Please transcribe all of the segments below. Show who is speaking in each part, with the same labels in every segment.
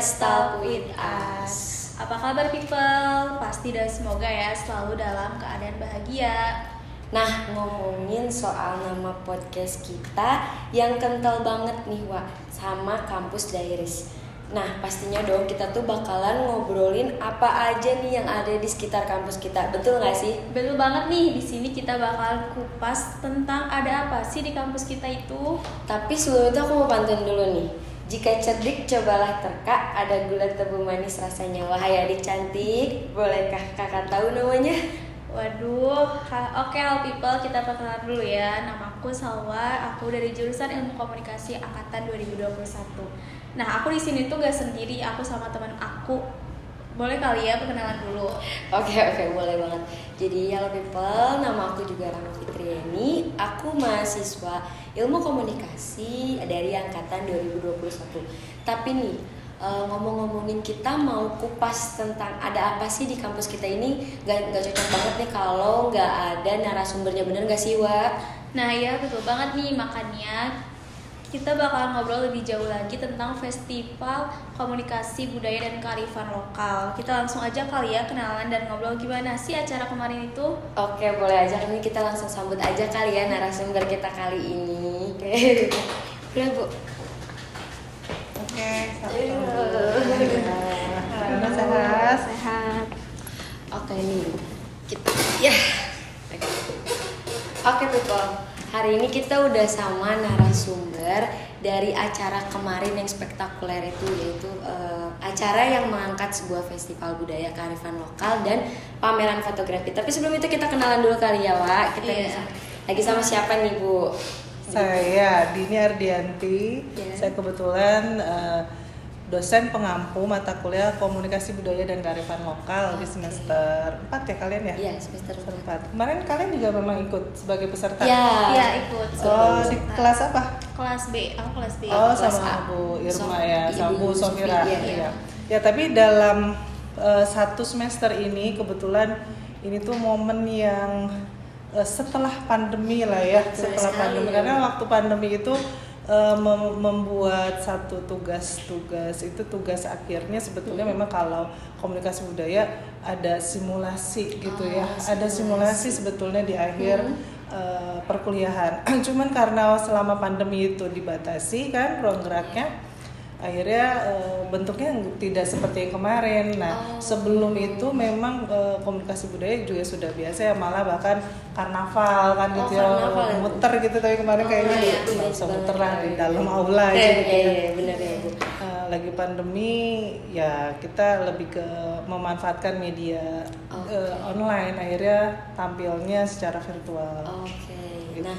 Speaker 1: Let's Talk with Us.
Speaker 2: Apa kabar people? Pasti dan semoga ya selalu dalam keadaan bahagia.
Speaker 1: Nah, ngomongin soal nama podcast kita yang kental banget nih Wak, sama Kampus Diaries. Nah, pastinya dong kita tuh bakalan ngobrolin apa aja nih yang ada di sekitar kampus kita. Betul gak sih?
Speaker 2: Betul banget nih, di sini kita bakal kupas tentang ada apa sih di kampus kita itu.
Speaker 1: Tapi sebelum itu aku mau pantun dulu nih. Jika cerdik cobalah terka, ada gula tebu manis rasanya. Wahai adik cantik, bolehkah kakak tahu namanya?
Speaker 2: Waduh, oke all people, kita perkenalan dulu ya. Nama aku Salwa, aku dari jurusan Ilmu Komunikasi angkatan 2021. Nah, aku di sini tuh gak sendiri, aku sama teman aku. Boleh kali ya perkenalan dulu?
Speaker 1: Oke, boleh banget. Jadi hello people, nama aku juga Rama Fitriani. Aku mahasiswa Ilmu Komunikasi dari angkatan 2021. Tapi nih, ngomong-ngomongin kita mau kupas tentang ada apa sih di kampus kita ini, gak cocok banget nih kalau gak ada narasumbernya, bener gak sih Wak?
Speaker 2: Nah ya betul banget nih, makanya kita bakal ngobrol lebih jauh lagi tentang Festival Komunikasi Budaya dan Kearifan Lokal. Kita langsung aja kali ya kenalan dan ngobrol gimana sih acara kemarin itu.
Speaker 1: Oke, boleh aja, ini kita langsung sambut aja kali ya narasumber kita kali ini. Boleh Bu?
Speaker 3: Oke, sehat.
Speaker 1: Oke nih, kita ya. Oke people, hari ini kita udah sama narasumber dari acara kemarin yang spektakuler itu, yaitu acara yang mengangkat sebuah festival budaya kearifan lokal dan pameran fotografi. Tapi sebelum itu kita kenalan dulu kali ya Wak. Kita lagi sama siapa nih Bu?
Speaker 3: Saya Dini Ardianti. Saya kebetulan dosen pengampu mata kuliah Komunikasi Budaya dan Kearifan Lokal di semester 4 ya kalian ya?
Speaker 1: Iya, semester
Speaker 3: 4. Kemarin kalian juga memang ikut sebagai peserta?
Speaker 2: Iya, ikut.
Speaker 3: Oh, di kelas apa?
Speaker 2: Kelas B, aku kelas B.
Speaker 3: Oh,
Speaker 1: kelas
Speaker 3: sama
Speaker 1: A.
Speaker 3: Bu Irma ya, sama Bu Sofira.
Speaker 1: Iya.
Speaker 3: Ya, tapi dalam satu semester ini kebetulan ini tuh momen yang setelah pandemi lah ya.
Speaker 1: Betul
Speaker 3: Setelah
Speaker 1: sekali.
Speaker 3: pandemi, karena waktu pandemi itu membuat satu tugas itu tugas akhirnya sebetulnya memang kalau komunikasi budaya ada simulasi gitu ya. Ada simulasi sebetulnya di akhir perkuliahan. Cuman karena selama pandemi itu dibatasi kan ruang geraknya, akhirnya bentuknya tidak seperti yang kemarin. Nah, sebelum itu memang komunikasi budaya juga sudah biasa ya, malah bahkan karnaval kan gitu ya, muter gitu. Tapi kemarin kayaknya langsung muter lah di dalam aula aja gitu ya.
Speaker 1: Iya, benar ya Bu.
Speaker 3: Lagi pandemi ya kita lebih ke memanfaatkan media online, akhirnya tampilnya secara virtual.
Speaker 1: Oke.
Speaker 3: Gitu.
Speaker 1: Nah,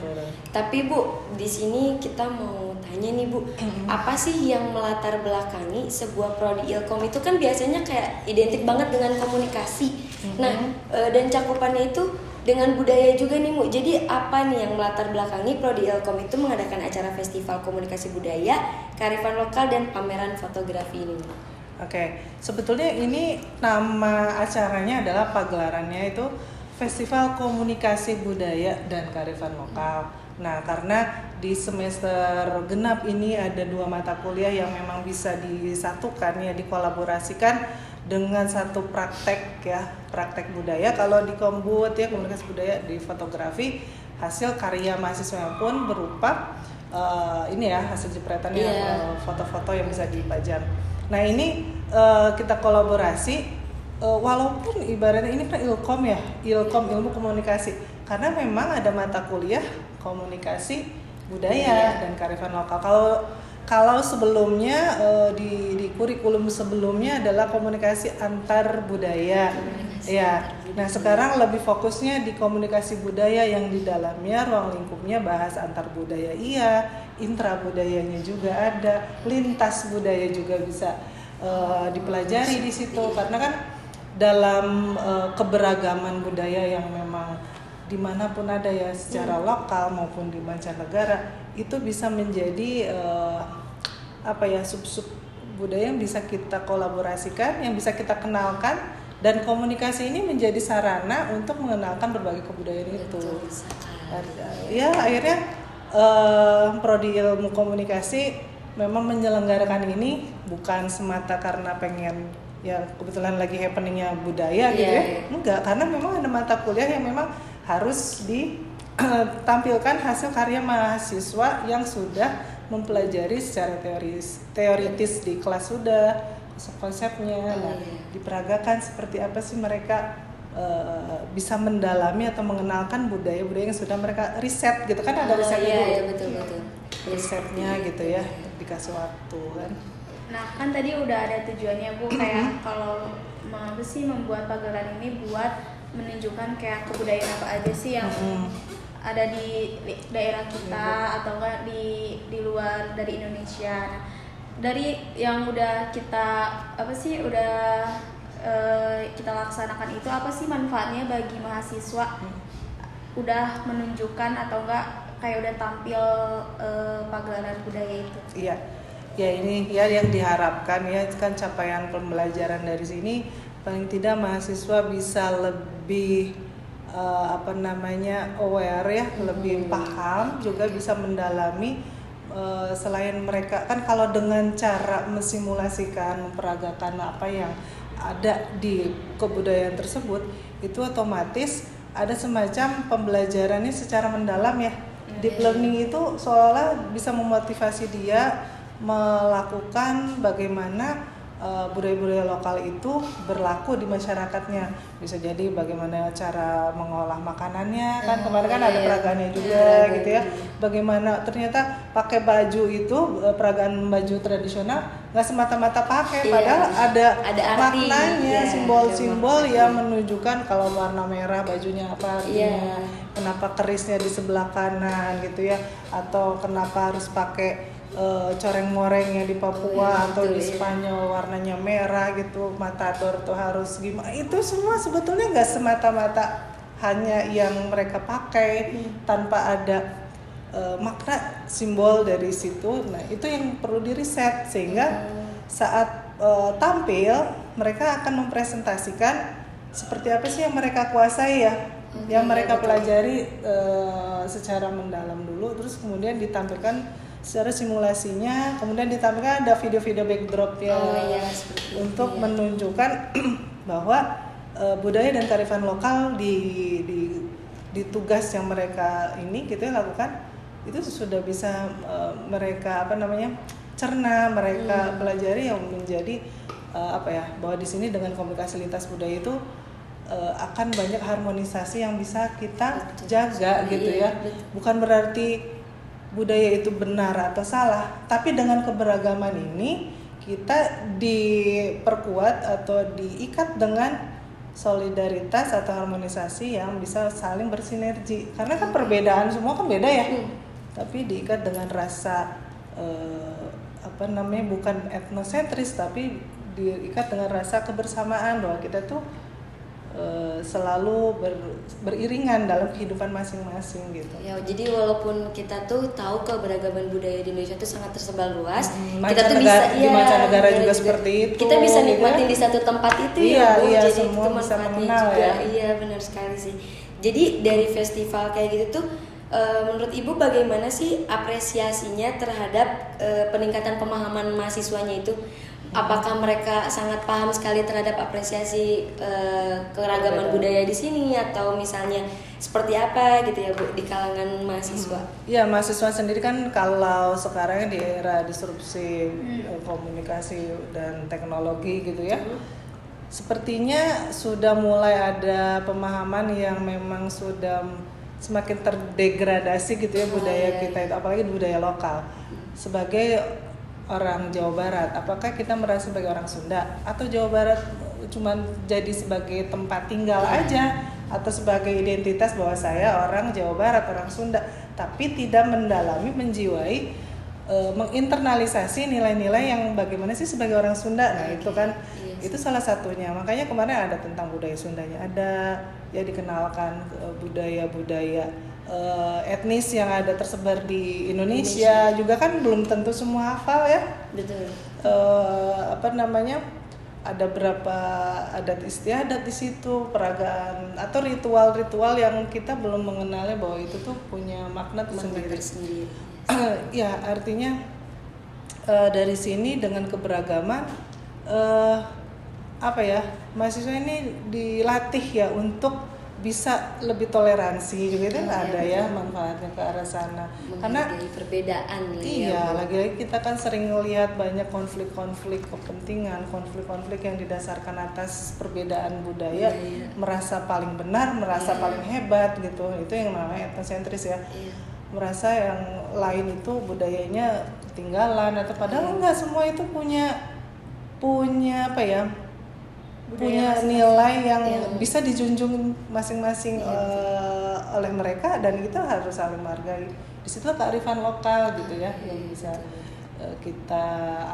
Speaker 1: tapi Bu, di sini kita mau tanya nih Bu, apa sih yang melatar belakangi sebuah prodi Ilkom itu kan biasanya kayak identik banget dengan komunikasi. Nah, dan cakupannya itu dengan budaya juga nih Bu. Jadi apa nih yang melatar belakangi prodi Ilkom itu mengadakan acara festival komunikasi budaya, kearifan lokal dan pameran fotografi ini Bu?
Speaker 3: Oke, sebetulnya ini nama acaranya adalah pagelarannya itu Festival Komunikasi Budaya dan Kearifan Lokal. Nah, karena di semester genap ini ada 2 mata kuliah yang memang bisa disatukan ya, dikolaborasikan dengan satu praktek ya, praktek budaya. Kalau di Kombud ya, komunikasi budaya, di fotografi, hasil karya mahasiswa pun berupa ini ya, hasil jepretannya, foto-foto yang bisa dipajang. Nah, ini kita kolaborasi. Walaupun ibaratnya ini kan Ilkom ya, Ilkom Ilmu Komunikasi, karena memang ada mata kuliah Komunikasi Budaya dan Kearifan Lokal. Kalau sebelumnya di kurikulum sebelumnya adalah komunikasi antar budaya, ya. Nah sekarang lebih fokusnya di komunikasi budaya yang di dalamnya ruang lingkupnya bahas antar budaya, intra budayanya juga ada, lintas budaya juga bisa dipelajari di situ, karena kan dalam keberagaman budaya yang memang dimanapun ada ya, secara lokal maupun di mancanegara, itu bisa menjadi sub-sub budaya yang bisa kita kolaborasikan, yang bisa kita kenalkan, dan komunikasi ini menjadi sarana untuk mengenalkan berbagai kebudayaan itu. Ya akhirnya prodi ilmu komunikasi memang menyelenggarakan ini bukan semata karena pengen ya kebetulan lagi happeningnya budaya gitu ya. Enggak, karena memang ada mata kuliah yang memang harus ditampilkan hasil karya mahasiswa yang sudah mempelajari secara teoritis di kelas sudah konsep-konsepnya. Nah, diperagakan seperti apa sih mereka bisa mendalami atau mengenalkan budaya-budaya yang sudah mereka riset gitu kan, ada risetnya dulu.
Speaker 1: Iya, betul.
Speaker 3: Risetnya gitu ya, dikasih waktu kan.
Speaker 2: Nah kan tadi udah ada tujuannya Bu, kayak kalau apa sih membuat pagelaran ini buat menunjukkan kayak kebudayaan apa aja sih yang ada di daerah kita atau enggak di luar dari Indonesia. Nah, dari yang udah kita kita laksanakan itu apa sih manfaatnya bagi mahasiswa? Udah menunjukkan atau enggak kayak udah tampil pagelaran budaya itu?
Speaker 3: Iya. Ya ini ya yang diharapkan ya kan capaian pembelajaran dari sini paling tidak mahasiswa bisa lebih aware ya, lebih paham, juga bisa mendalami selain mereka kan kalau dengan cara mensimulasikan memperagakan apa yang ada di kebudayaan tersebut itu otomatis ada semacam pembelajarannya secara mendalam ya. Deep learning itu seolah bisa memotivasi dia melakukan bagaimana budaya-budaya lokal itu berlaku di masyarakatnya. Bisa jadi bagaimana cara mengolah makanannya kan kemarin kan ada peragaannya juga gitu ya. Bagaimana ternyata pakai baju itu peragaan baju tradisional nggak semata-mata pakai, padahal ada
Speaker 1: arti,
Speaker 3: maknanya, simbol-simbol yang menunjukkan kalau warna merah bajunya apa artinya, kenapa kerisnya di sebelah kanan gitu ya, atau kenapa harus pakai coreng-morengnya di Papua atau di Spanyol warnanya merah gitu, matador tuh harus gimana, itu semua sebetulnya nggak semata-mata hanya yang mereka pakai tanpa ada makna simbol dari situ. Nah itu yang perlu diriset sehingga saat tampil mereka akan mempresentasikan seperti apa sih yang mereka kuasai ya, yang mereka pelajari secara mendalam dulu, terus kemudian ditampilkan secara simulasinya, kemudian ditampilkan ada video-video backdropnya untuk menunjukkan bahwa budaya dan kearifan lokal di tugas yang mereka ini gitu ya lakukan itu sudah bisa mereka cerna, mereka pelajari yang menjadi bahwa di sini dengan komunikasi lintas budaya itu akan banyak harmonisasi yang bisa kita jaga gitu ya. Bukan berarti budaya itu benar atau salah, tapi dengan keberagaman ini kita diperkuat atau diikat dengan solidaritas atau harmonisasi yang bisa saling bersinergi. Karena kan perbedaan semua kan beda ya, tapi diikat dengan rasa bukan etnosentris, tapi diikat dengan rasa kebersamaan bahwa kita tuh selalu beriringan dalam kehidupan masing-masing gitu.
Speaker 1: Ya, jadi walaupun kita tuh tahu keberagaman budaya di Indonesia itu sangat tersebar luas,
Speaker 3: kita tuh bisa di mancanegara juga seperti itu.
Speaker 1: Kita bisa nikmatin di satu tempat itu Bu.
Speaker 3: Iya,
Speaker 1: jadi
Speaker 3: semua bisa mengenal
Speaker 1: juga.
Speaker 3: ya.
Speaker 1: Iya, benar sekali sih. Jadi dari festival kayak gitu tuh menurut Ibu bagaimana sih apresiasinya terhadap peningkatan pemahaman mahasiswanya itu? Apakah mereka sangat paham sekali terhadap apresiasi keragaman budaya di sini, atau misalnya seperti apa gitu ya Bu di kalangan mahasiswa?
Speaker 3: Iya, mahasiswa sendiri kan kalau sekarang di era disrupsi komunikasi dan teknologi gitu ya, sepertinya sudah mulai ada pemahaman yang memang sudah semakin terdegradasi gitu ya budaya kita itu, apalagi budaya lokal. Sebagai orang Jawa Barat, apakah kita merasa sebagai orang Sunda atau Jawa Barat cuma jadi sebagai tempat tinggal aja atau sebagai identitas bahwa saya orang Jawa Barat, orang Sunda, tapi tidak mendalami, menjiwai, menginternalisasi nilai-nilai yang bagaimana sih sebagai orang Sunda. Nah itu kan itu salah satunya. Makanya kemarin ada tentang budaya Sundanya, ada ya dikenalkan budaya-budaya etnis yang ada tersebar di Indonesia juga kan belum tentu semua hafal ya.
Speaker 1: Betul.
Speaker 3: Ada berapa adat istiadat di situ, peragaan atau ritual-ritual yang kita belum mengenalnya bahwa itu tuh punya makna tersendiri. Ya artinya dari sini dengan keberagaman apa ya, mahasiswa ini dilatih ya untuk bisa lebih toleransi gitu kan, ada ya manfaatnya ke arah sana. Karena
Speaker 1: menghargai perbedaan lah ya,
Speaker 3: iya,
Speaker 1: Bu.
Speaker 3: lagi-lagi kita kan sering melihat banyak konflik-konflik kepentingan, konflik-konflik yang didasarkan atas perbedaan budaya, merasa paling benar, merasa paling hebat gitu. Itu yang namanya etnosentris ya.
Speaker 1: Iya.
Speaker 3: Merasa yang lain itu budayanya ketinggalan, atau padahal enggak, semua itu punya apa ya? Punya nilai yang bisa dijunjung masing-masing oleh mereka, dan kita harus saling menghargai. Di situ kearifan lokal gitu ya, yang bisa kita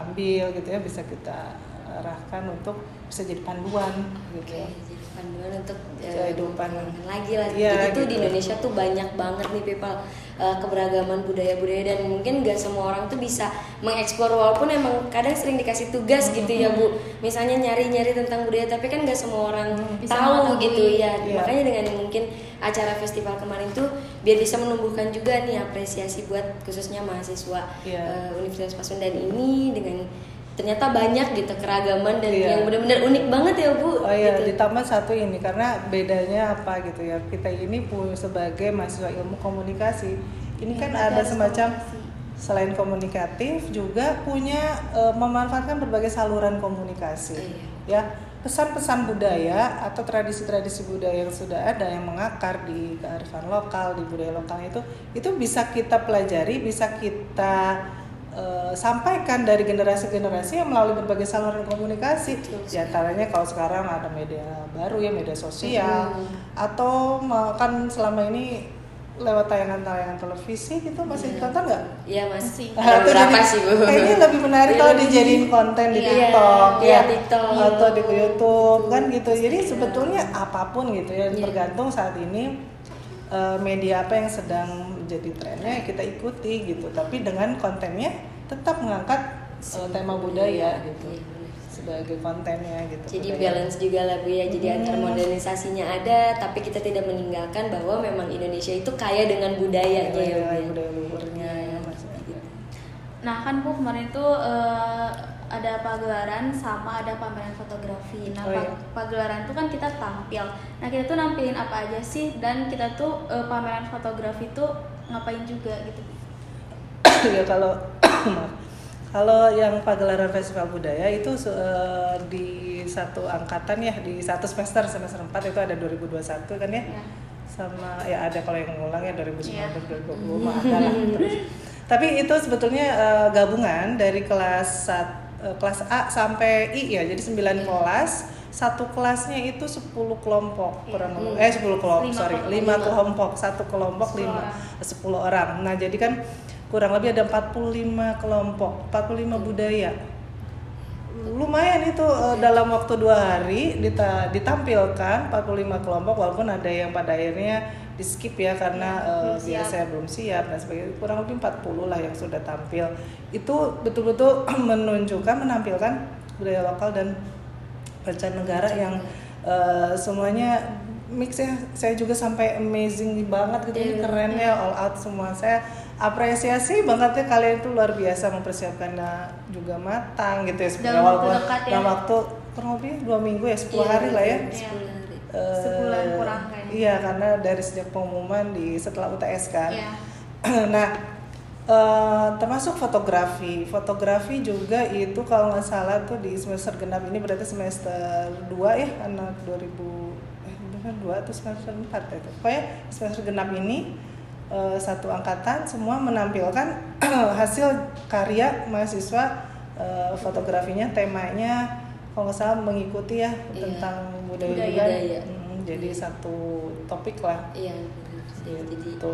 Speaker 3: ambil gitu ya, bisa kita arahkan untuk bisa jadi panduan gitu ya.
Speaker 1: Jadi panduan untuk
Speaker 3: kehidupan
Speaker 1: lagi lah.
Speaker 3: Iya,
Speaker 1: Jadi tuh
Speaker 3: gitu.
Speaker 1: di Indonesia tuh banyak banget nih people, keberagaman budaya-budaya, dan mungkin gak semua orang tuh bisa mengeksplor, walaupun emang kadang sering dikasih tugas gitu ya Bu, misalnya nyari-nyari tentang budaya, tapi kan gak semua orang
Speaker 2: Bisa
Speaker 1: tahu
Speaker 2: mengetahui.
Speaker 1: gitu ya.
Speaker 3: Iya.
Speaker 1: Makanya dengan mungkin acara festival kemarin tuh biar bisa menumbuhkan juga nih apresiasi buat khususnya mahasiswa
Speaker 3: Iya.
Speaker 1: Universitas Pasundan ini, dengan ternyata banyak gitu keragaman dan
Speaker 3: Iya.
Speaker 1: yang benar-benar unik banget ya Bu.
Speaker 3: Oh iya,
Speaker 1: gitu.
Speaker 3: ditambah satu ini, karena bedanya apa gitu ya, kita ini sebagai mahasiswa ilmu komunikasi, ini kan ada semacam selain komunikatif juga punya memanfaatkan berbagai saluran komunikasi. Ya, pesan-pesan budaya atau tradisi-tradisi budaya yang sudah ada, yang mengakar di kearifan lokal, di budaya lokal itu bisa kita pelajari, bisa kita sampaikan dari generasi-generasi yang melalui berbagai saluran komunikasi. Di antaranya kalau sekarang ada media baru ya, media sosial, atau kan selama ini lewat tayangan-tayangan televisi gitu, masih ditonton nggak?
Speaker 1: Iya masih.
Speaker 3: Atau
Speaker 1: Ada beberapa
Speaker 3: jadi-
Speaker 1: sih Bu.
Speaker 3: Kayaknya lebih menarik
Speaker 1: Iya,
Speaker 3: kalau
Speaker 1: lebih-
Speaker 3: dijadiin konten di
Speaker 1: Iya,
Speaker 3: TikTok
Speaker 1: iya,
Speaker 3: ya,
Speaker 1: TikTok.
Speaker 3: atau di YouTube kan gitu. Jadi
Speaker 1: Iya.
Speaker 3: sebetulnya apapun gitu ya, tergantung saat ini media apa yang sedang menjadi trennya, kita ikuti gitu. Tapi dengan kontennya tetap mengangkat tema budaya gitu
Speaker 1: Iya, benar.
Speaker 3: sebagai kontennya gitu.
Speaker 1: Jadi
Speaker 3: budaya.
Speaker 1: balance juga lah Bu ya. Jadi antar modernisasinya ada, tapi kita tidak meninggalkan bahwa memang Indonesia itu kaya dengan budayanya ya Bu.
Speaker 3: budaya luhurnya ya, maksudnya.
Speaker 2: Nah kan Bu kemarin tuh ada pagelaran sama ada pameran fotografi. Nah
Speaker 3: Oh, iya.
Speaker 2: pagelaran tuh kan kita tampil. Nah kita tuh nampilin apa aja sih, dan kita tuh pameran fotografi tuh ngapain juga gitu.
Speaker 3: Ya kalau maaf. Kalau yang pagelaran festival budaya itu di satu angkatan ya, di satu semester 4 itu ada 2021 kan ya.
Speaker 2: Ya.
Speaker 3: Sama ya ada kalau yang ngulang ya 2019
Speaker 2: Iya.
Speaker 3: 2020 mah ada lah terus. Tapi itu sebetulnya gabungan dari kelas A sampai I ya. Jadi 9 kelas. Satu kelasnya itu 10 kelompok kurang lebih 10 kelompok, sorry, 5 kelompok. Satu kelompok 10 orang. Nah, jadi kan kurang lebih ada 45 kelompok, 45 budaya. Lumayan itu dalam waktu 2 hari ditampilkan 45 kelompok, walaupun ada yang pada akhirnya di skip ya karena biasanya belum siap dan sebagainya. Kurang lebih 40 lah yang sudah tampil. Itu betul-betul menunjukkan, menampilkan budaya lokal dan mancanegara yang semuanya mix ya. Saya juga sampai amazing banget gitu, ini kerennya all out semua. Saya apresiasi banget ya, kalian itu luar biasa mempersiapkannya juga matang gitu ya.
Speaker 2: Dalam waktu dekat ya.
Speaker 3: Dalam waktu kurang lebih 2 minggu ya, 10 hari lah ya.
Speaker 1: 10 hari.
Speaker 2: Sebulan kurang kayaknya.
Speaker 3: Iya, karena dari sejak pengumuman setelah UTS kan.
Speaker 2: Iya.
Speaker 3: Nah, termasuk fotografi juga itu kalau nggak salah tuh di semester genap ini berarti semester 2 ya, anak 2 atau semester 4 itu. Pokoknya semester genap ini satu angkatan semua menampilkan hasil karya mahasiswa, fotografinya, temanya kalau nggak salah mengikuti ya tentang budaya juga. Jadi satu topik lah.
Speaker 1: Iya, benar sih. Jadi
Speaker 3: Gitu.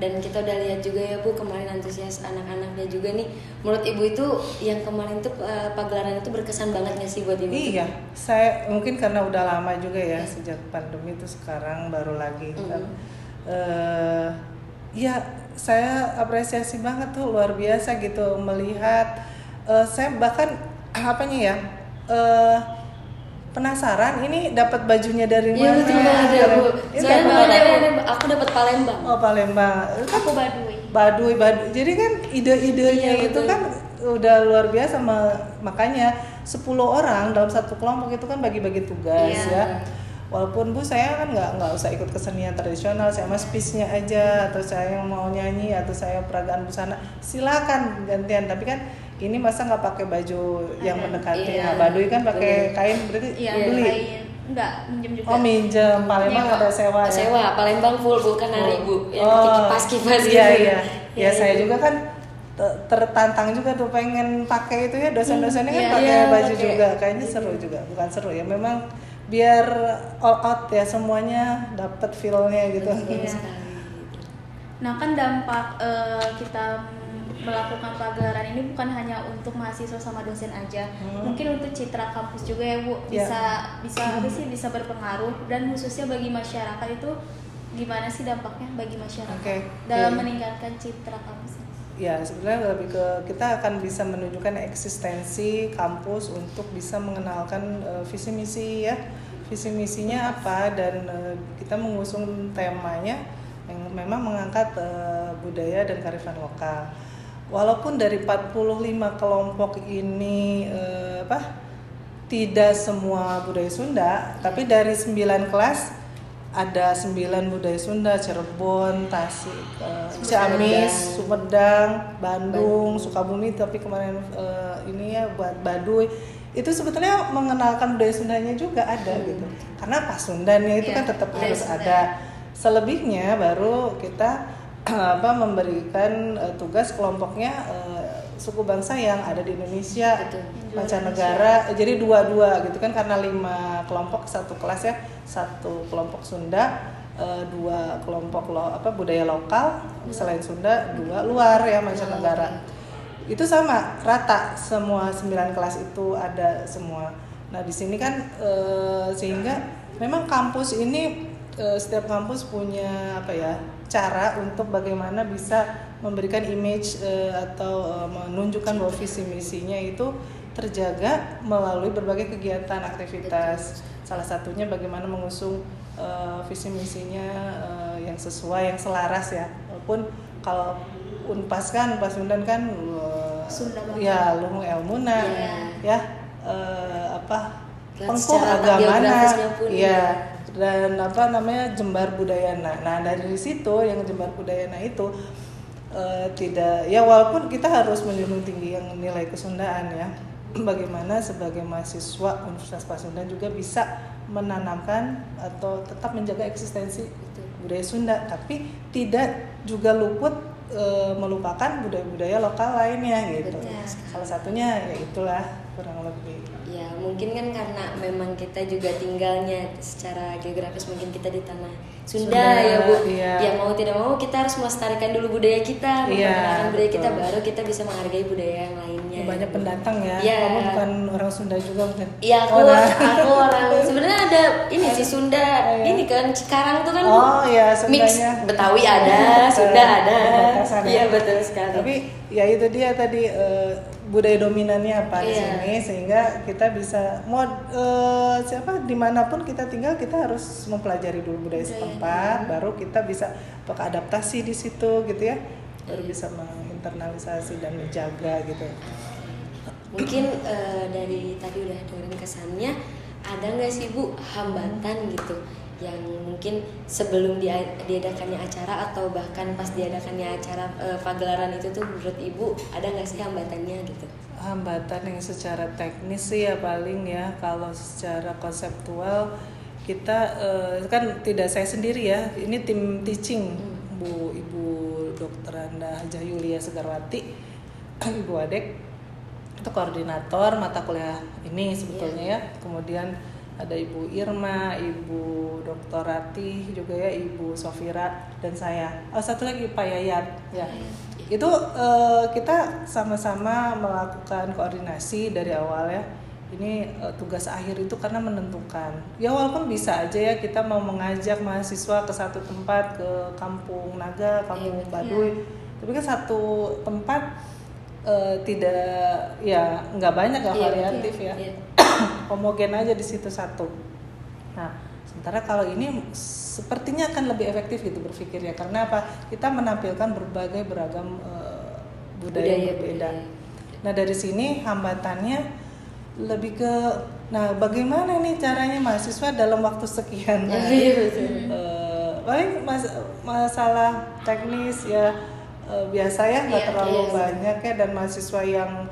Speaker 1: dan kita udah lihat juga ya Bu kemarin antusias anak-anaknya juga nih. Menurut Ibu itu yang kemarin tuh pagelaran itu berkesan banget nggak sih buat Ibu?
Speaker 3: Iya, saya mungkin karena udah lama juga ya, sejak pandemi itu sekarang baru lagi kan. Ya saya apresiasi banget tuh, luar biasa gitu melihat. Saya bahkan apanya ya, penasaran ini dapat bajunya dari
Speaker 1: Iya
Speaker 3: mana?
Speaker 1: betul banget ya Bu.
Speaker 3: Ini
Speaker 1: Soalnya
Speaker 3: dapat
Speaker 1: kemarin
Speaker 3: apa?
Speaker 1: aku dapat Palembang.
Speaker 3: Oh, Palembang.
Speaker 2: Aku Baduy.
Speaker 3: Baduy. Jadi kan ide-idenya
Speaker 1: Iya,
Speaker 3: itu
Speaker 1: betul.
Speaker 3: kan udah luar biasa, makanya 10 orang dalam satu kelompok itu kan bagi-bagi tugas
Speaker 2: Iya.
Speaker 3: ya. Walaupun Bu saya kan nggak usah ikut kesenian tradisional, saya mah speech-nya aja, atau saya yang mau nyanyi, atau saya peragaan busana, silakan gantian. Tapi kan ini masa nggak pakai baju yang
Speaker 2: Ada.
Speaker 3: mendekati.
Speaker 1: Iya.
Speaker 3: Nah, Baduy kan pakai
Speaker 1: Betul.
Speaker 3: kain, berarti
Speaker 2: Iya,
Speaker 3: beli.
Speaker 2: kain. Enggak, minjem juga.
Speaker 3: Oh minjem, Palembang
Speaker 2: Nyewa.
Speaker 3: ada sewa ya.
Speaker 1: Sewa Palembang full bukan hari Bu yang
Speaker 3: Oh,
Speaker 1: pakai kipas gitu.
Speaker 3: iya iya. Ya
Speaker 1: Iya,
Speaker 3: saya
Speaker 1: iya.
Speaker 3: juga kan tertantang juga tuh pengen pakai itu ya, dosen-dosennya kan
Speaker 2: Iya.
Speaker 3: pakai
Speaker 1: Iya,
Speaker 3: baju
Speaker 1: pakai.
Speaker 3: juga. Kayaknya seru juga, bukan seru ya. Memang biar all out ya, semuanya dapat feel-nya gitu.
Speaker 1: Betul
Speaker 2: Iya.
Speaker 1: sekali.
Speaker 2: Nah kan dampak kita melakukan pagelaran ini bukan hanya untuk mahasiswa sama dosen aja, mungkin untuk citra kampus juga ya Bu,
Speaker 3: Ya.
Speaker 2: bisa apa sih, bisa berpengaruh, dan khususnya bagi masyarakat itu gimana sih dampaknya bagi masyarakat
Speaker 3: Oke,
Speaker 2: dalam
Speaker 3: oke.
Speaker 2: meningkatkan citra kampus?
Speaker 3: Ya sebenarnya lebih ke kita akan bisa menunjukkan eksistensi kampus untuk bisa mengenalkan visi misi ya, visi misinya apa, dan kita mengusung temanya yang memang mengangkat budaya dan kearifan lokal. Walaupun dari 45 kelompok ini tidak semua budaya Sunda, tapi dari 9 kelas ada 9 budaya Sunda, Cirebon, Tasik, Ciamis, Sumedang, Bandung, Sukabumi, tapi kemarin ini ya buat Baduy. Itu sebetulnya mengenalkan budaya Sundanya juga ada gitu. Karena Pasundannya itu
Speaker 2: Iya,
Speaker 3: kan tetap
Speaker 2: budaya
Speaker 3: harus
Speaker 2: Sunda.
Speaker 3: ada. Selebihnya baru kita memberikan tugas kelompoknya suku bangsa yang ada di Indonesia,
Speaker 1: Betul.
Speaker 3: mancanegara. Jadi dua-dua gitu kan, karena 5 kelompok satu kelas ya, satu kelompok Sunda, 2 kelompok budaya lokal selain Sunda, 2 luar ya mancanegara. Itu sama rata, semua 9 kelas itu ada semua. Nah di sini kan sehingga memang kampus ini setiap kampus punya cara untuk bagaimana bisa memberikan image atau menunjukkan bahwa visi misinya itu terjaga melalui berbagai kegiatan aktivitas. Salah satunya bagaimana mengusung visi misinya yang sesuai, yang selaras ya. Walaupun kalau Unpas Undan kan
Speaker 2: Sunda banget.
Speaker 3: ya Luhung Elmuna
Speaker 1: Iya.
Speaker 3: ya
Speaker 1: Dan
Speaker 3: Pengkuh
Speaker 1: secara
Speaker 3: Agamana
Speaker 1: geografisnya pun,
Speaker 3: ya, dan Jembar Budayana. Nah dari situ yang Jembar Budayana itu tidak ya, walaupun kita harus menjunjung tinggi yang nilai kesundaan ya, bagaimana sebagai mahasiswa Universitas Pasundan juga bisa menanamkan atau tetap menjaga eksistensi budaya Sunda, tapi tidak juga luput melupakan budaya-budaya lokal lainnya gitu.
Speaker 1: Betul.
Speaker 3: Salah satunya ya itulah kurang lebih.
Speaker 1: Ya mungkin kan karena memang kita juga tinggalnya secara geografis mungkin kita di tanah Sunda,
Speaker 3: Sunda,
Speaker 1: ya Bu.
Speaker 3: iya.
Speaker 1: Ya mau tidak mau kita harus melestarikan dulu budaya kita,
Speaker 3: Iya,
Speaker 1: memperkenalkan budaya kita,
Speaker 3: betul.
Speaker 1: baru kita bisa menghargai budaya yang lainnya.
Speaker 3: Banyak pendatang ya.
Speaker 1: Iya.
Speaker 3: Kamu bukan orang Sunda juga bukan?
Speaker 1: Iya
Speaker 3: Oh, nah.
Speaker 1: aku orang sebenarnya ada ini sih Sunda,
Speaker 3: Oh, iya.
Speaker 1: ini kan Cikarang tuh kan Bu.
Speaker 3: Oh iya,
Speaker 1: Mix
Speaker 3: Sundanya.
Speaker 1: Betawi ada, Sunda ada.
Speaker 3: Perbatasan ya.
Speaker 1: Iya betul sekali.
Speaker 3: Tapi ya itu dia tadi budaya dominannya apa di
Speaker 1: Iya.
Speaker 3: sini, sehingga kita bisa dimanapun kita tinggal, kita harus mempelajari dulu budaya setempat, baru kita bisa beradaptasi di situ gitu ya, baru bisa menginternalisasi dan menjaga gitu.
Speaker 1: Mungkin dari tadi udah dengerin kesannya, ada nggak sih Bu hambatan gitu yang mungkin sebelum diadakannya acara atau bahkan pas diadakannya acara pagelaran itu tuh menurut Ibu ada nggak sih hambatannya gitu?
Speaker 3: Hambatan yang secara teknis sih ya paling ya, kalau secara konseptual kita kan tidak saya sendiri ya, ini tim teaching Ibu Dr. Anda Hajah Yulia Segarwati, Ibu Adek itu koordinator mata kuliah ini sebetulnya ya. Kemudian ada Ibu Irma, Ibu Dr. Ratih juga ya, Ibu Sofira, dan saya. Oh satu lagi Pak Yayat ya. Itu kita sama-sama melakukan koordinasi dari awal ya. Ini tugas akhir itu karena menentukan. Ya walaupun bisa aja ya kita mau mengajak mahasiswa ke satu tempat, ke Kampung Naga, Kampung Baduy. Tapi kan satu tempat tidak ya nggak banyak, nggak variatif ya. Homogen aja di situ satu. Nah Sementara kalau ini sepertinya akan lebih efektif gitu berpikirnya, karena apa? Kita menampilkan berbagai beragam budaya berbeda. Nah dari sini hambatannya lebih ke, nah bagaimana nih caranya mahasiswa dalam waktu sekian? Paling masalah teknis ya biasa ya, nggak terlalu banyak ya, dan mahasiswa yang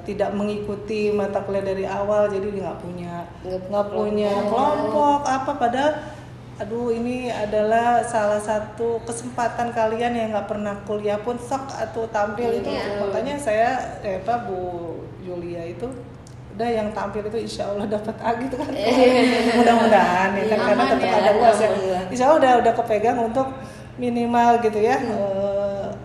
Speaker 3: tidak mengikuti mata kuliah dari awal, jadi dia nggak punya kelompok apa, padahal aduh ini adalah salah satu kesempatan kalian yang nggak pernah kuliah pun sok atau tampil itu. Makanya saya Bu Julia itu udah yang tampil itu insya Allah dapat A gitu kan. Mudah-mudahan ya kan, karena tetap ada UAS ya. Insya Allah udah kepegang untuk minimal gitu ya.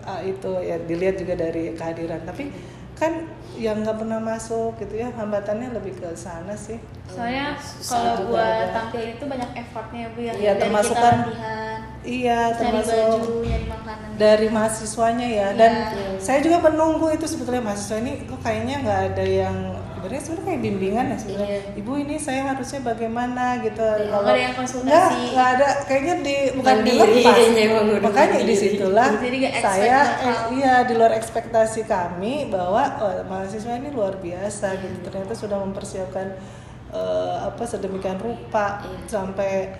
Speaker 3: A itu ya dilihat juga dari kehadiran. Tapi kan yang nggak pernah masuk gitu ya, hambatannya lebih ke sana sih.
Speaker 2: Soalnya kalau buat tampil itu banyak effortnya Bu ya.
Speaker 3: Iya,
Speaker 2: dari
Speaker 3: termasuk
Speaker 2: kita
Speaker 3: kan
Speaker 2: latihan,
Speaker 3: iya,
Speaker 2: cari
Speaker 3: termasuk
Speaker 2: baju, nyari makanan
Speaker 3: dari mahasiswanya ya. Dan saya juga menunggu itu sebetulnya mahasiswa ini kok kayaknya nggak ada yang sebenarnya kayak bimbingan ya sebenarnya. Ibu ini saya harusnya bagaimana gitu. Kalau
Speaker 2: nggak ada yang konsultasi,
Speaker 3: nggak ada, kayaknya bukan dilepas. Makanya disitulah saya di luar ekspektasi kami bahwa mahasiswa ini luar biasa gitu. Ternyata sudah mempersiapkan sedemikian rupa sampai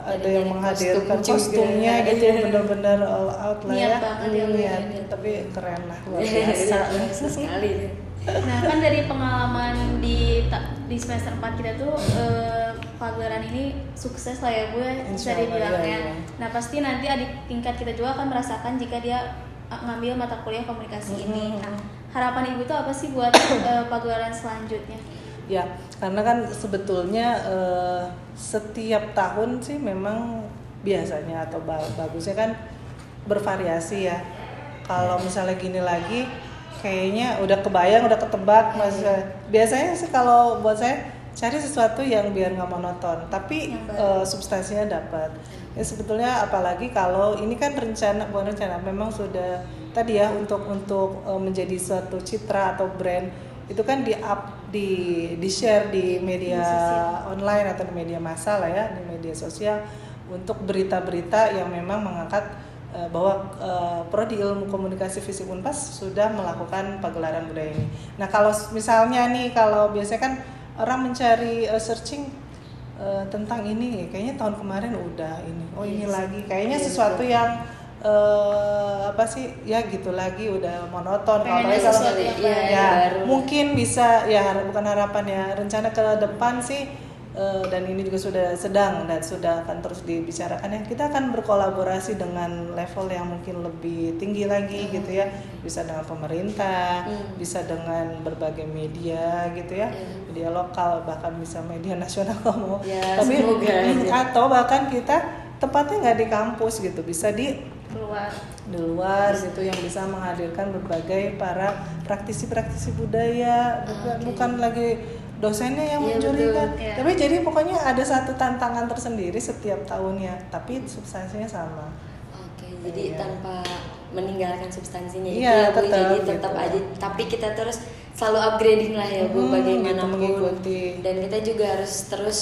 Speaker 3: ada yang menghadirkan kostumnya gitu, benar-benar all out lah ya. Tapi keren lah, luar biasa.
Speaker 1: Sekali.
Speaker 2: Nah kan dari pengalaman di semester 4 kita tuh pagelaran ini sukses lah ya Bu ya, bisa dibilangnya. Nah pasti nanti adik tingkat kita juga akan merasakan jika dia ngambil mata kuliah komunikasi ini. Nah, harapan Ibu tuh apa sih buat pagelaran selanjutnya?
Speaker 3: Ya, karena kan sebetulnya setiap tahun sih memang biasanya atau bagusnya kan bervariasi ya. Kalau misalnya gini lagi, kayaknya udah kebayang, udah ketebak. Biasanya sih kalau buat saya cari sesuatu yang biar nggak monoton, tapi substansinya dapat. Ya sebetulnya apalagi kalau ini kan bukan rencana, memang sudah tadi ya untuk menjadi suatu citra atau brand itu kan di share di media online atau di media massa lah ya, di media sosial, untuk berita-berita yang memang mengangkat bahwa Prodi Ilmu Komunikasi Fisip Unpas sudah melakukan pagelaran budaya ini. Nah kalau misalnya nih, kalau biasanya kan orang mencari searching tentang ini, kayaknya tahun kemarin udah ini, ini lagi, kayaknya sesuatu yang gitu lagi, udah monoton. Kalau mungkin bisa ya, bukan harapan ya, rencana ke depan sih, dan ini juga sudah sedang dan sudah akan terus dibicarakan ya, kita akan berkolaborasi dengan level yang mungkin lebih tinggi lagi gitu ya, bisa dengan pemerintah, bisa dengan berbagai media gitu ya, media lokal, bahkan bisa media nasional kalau mau, tapi atau bahkan kita tempatnya nggak di kampus gitu, bisa di luar gitu, yang bisa menghadirkan berbagai para praktisi budaya, bukan lagi dosennya yang menjurikan, tapi jadi pokoknya ada satu tantangan tersendiri setiap tahunnya, tapi substansinya sama.
Speaker 1: Jadi tanpa meninggalkan substansinya itu
Speaker 3: ya
Speaker 1: Bu, jadi
Speaker 3: gitu
Speaker 1: tetap aja, tapi kita terus selalu upgrading lah ya Bu, bagaimanapun
Speaker 3: gitu, mengikuti.
Speaker 1: Dan kita juga harus terus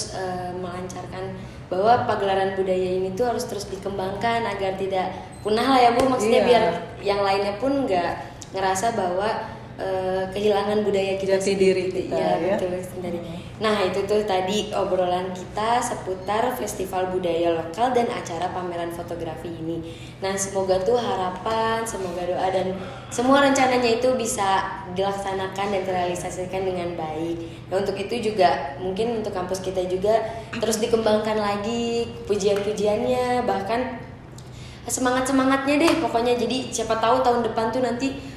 Speaker 1: melancarkan bahwa pagelaran budaya ini tuh harus terus dikembangkan agar tidak punah lah ya Bu, maksudnya biar yang lainnya pun nggak ngerasa bahwa kehilangan budaya kita
Speaker 3: sendiri kita, ya.
Speaker 1: Betul sendiri. Nah itu tuh tadi obrolan kita seputar festival budaya lokal dan acara pameran fotografi ini. Nah semoga tuh harapan, semoga doa dan semua rencananya itu bisa dilaksanakan dan terrealisasikan dengan baik. Nah untuk itu juga mungkin untuk kampus kita juga terus dikembangkan lagi pujian-pujiannya, bahkan semangat-semangatnya deh pokoknya. Jadi siapa tahu tahun depan tuh nanti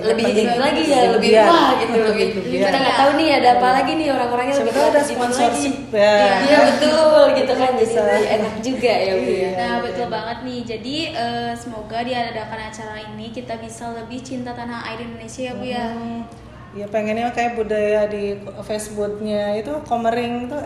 Speaker 1: lebih lagi ya, lebih wah gitu, lebih kita nggak tahu nih ada apa lagi nih, orang-orangnya lebih
Speaker 3: ada sponsorship ya.
Speaker 1: Iya betul gitu kan, jadi enak juga ya Bu.
Speaker 2: Nah betul banget nih, jadi semoga diadakan acara ini kita bisa lebih cinta tanah air Indonesia ya Bu ya.
Speaker 3: Ya pengennya kayak budaya di Facebooknya itu Komering tuh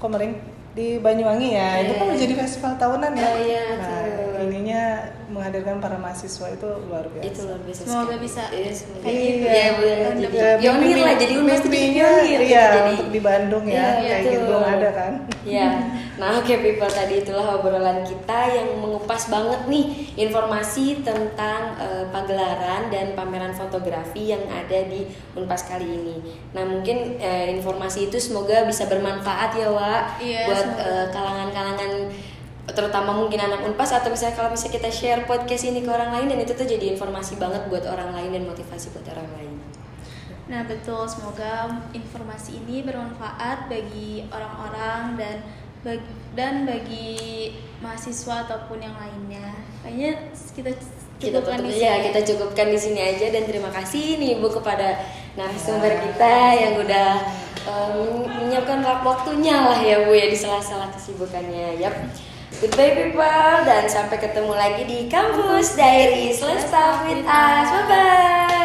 Speaker 3: Komering di Banyuwangi ya, itu kan menjadi festival tahunan ya.
Speaker 1: Nah,
Speaker 3: ininya menghadirkan para mahasiswa itu luar biasa.
Speaker 1: Itu luar biasa.
Speaker 2: Semoga
Speaker 1: sekali.
Speaker 2: bisa
Speaker 1: Iya, semoga.
Speaker 2: kayak gitu
Speaker 1: Iya, benar.
Speaker 2: tahun
Speaker 1: Jadi
Speaker 2: depan.
Speaker 1: pionir lah, jadi Unpas tuh jadi
Speaker 3: mimpinya,
Speaker 1: pionir.
Speaker 3: iya,
Speaker 1: Jadi
Speaker 3: untuk di Bandung ya,
Speaker 1: Iya,
Speaker 3: kayak
Speaker 1: betul.
Speaker 3: gitu belum ada kan.
Speaker 1: Ya, nah oke people, tadi itulah obrolan kita yang mengupas banget nih informasi tentang pagelaran dan pameran fotografi yang ada di Unpas kali ini. Nah mungkin informasi itu semoga bisa bermanfaat ya Wak,
Speaker 2: Iya,
Speaker 1: buat
Speaker 2: semoga.
Speaker 1: kalangan-kalangan terutama mungkin anak Unpas, atau misalnya kalau misalnya kita share podcast ini ke orang lain dan itu tuh jadi informasi banget buat orang lain dan motivasi buat orang lain.
Speaker 2: Nah betul, semoga informasi ini bermanfaat bagi orang-orang dan bagi mahasiswa ataupun yang lainnya. Kayaknya kita cukupkan di sini.
Speaker 1: Ya, kita cukupkan di sini aja, dan terima kasih nih Bu kepada narasumber kita yang udah menyiapkan waktunya lah ya Bu ya di sela-sela kesibukannya. Yap. Goodbye people, dan sampai ketemu lagi di Kampus Diaries. Let's talk with us. Bye bye.